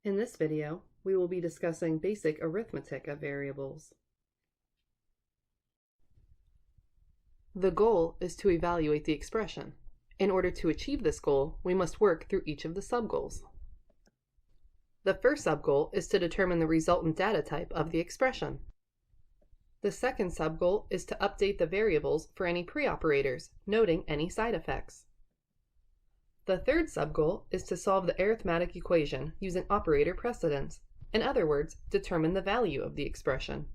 In this video, we will be discussing basic arithmetic of variables. The goal is to evaluate the expression. In order to achieve this goal, we must work through each of the subgoals. The first subgoal is to determine the resultant data type of the expression. The second subgoal is to update the variables for any pre-operators, noting any side effects. The third subgoal is to solve the arithmetic equation using operator precedence. In other words, determine the value of the expression.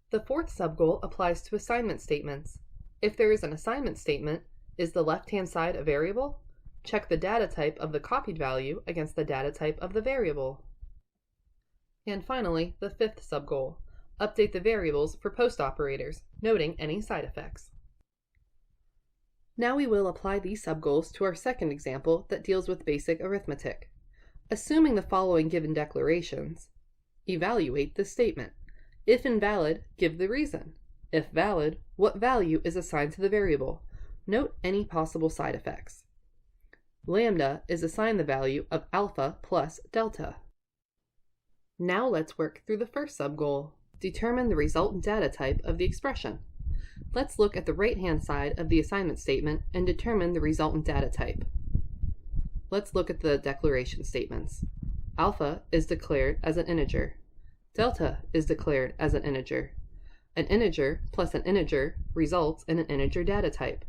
The fourth subgoal applies to assignment statements. If there is an assignment statement, is the left-hand side a variable? Check the data type of the copied value against the data type of the variable. And finally, the fifth subgoal, update the variables for post-operators, noting any side effects. Now we will apply these subgoals to our second example that deals with basic arithmetic. Assuming the following given declarations, evaluate the statement. If invalid, give the reason. If valid, what value is assigned to the variable? Note any possible side effects. Lambda is assigned the value of alpha plus delta. Now let's work through the first subgoal. Determine the resultant data type of the expression. Let's look at the right-hand side of the assignment statement and determine the resultant data type. Let's look at the declaration statements. Alpha is declared as an integer. Delta is declared as an integer. An integer plus an integer results in an integer data type.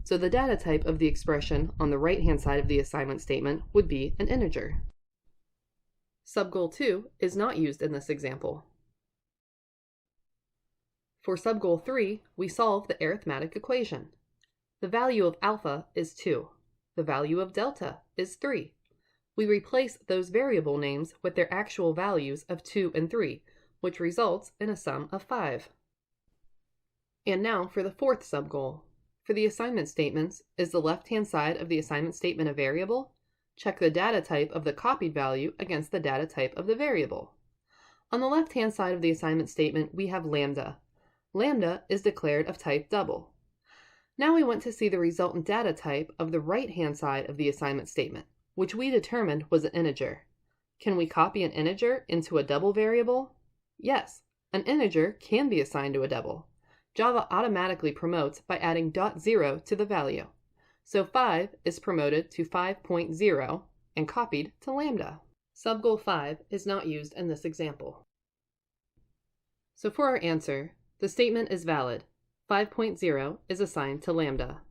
So the data type of the expression on the right-hand side of the assignment statement would be an integer. Subgoal 2 is not used in this example. For subgoal 3, we solve the arithmetic equation. The value of alpha is 2. The value of delta is 3. We replace those variable names with their actual values of 2 and 3, which results in a sum of 5. And now for the fourth subgoal. For the assignment statements, is the left-hand side of the assignment statement a variable? Check the data type of the copied value against the data type of the variable. On the left-hand side of the assignment statement, we have lambda. Lambda is declared of type double. Now we want to see the resultant data type of the right-hand side of the assignment statement, which we determined was an integer. Can we copy an integer into a double variable? Yes, an integer can be assigned to a double. Java automatically promotes by adding .0 to the value. So 5 is promoted to 5.0 and copied to lambda. Subgoal 5 is not used in this example. So for our answer, the statement is valid. 5.0 is assigned to lambda.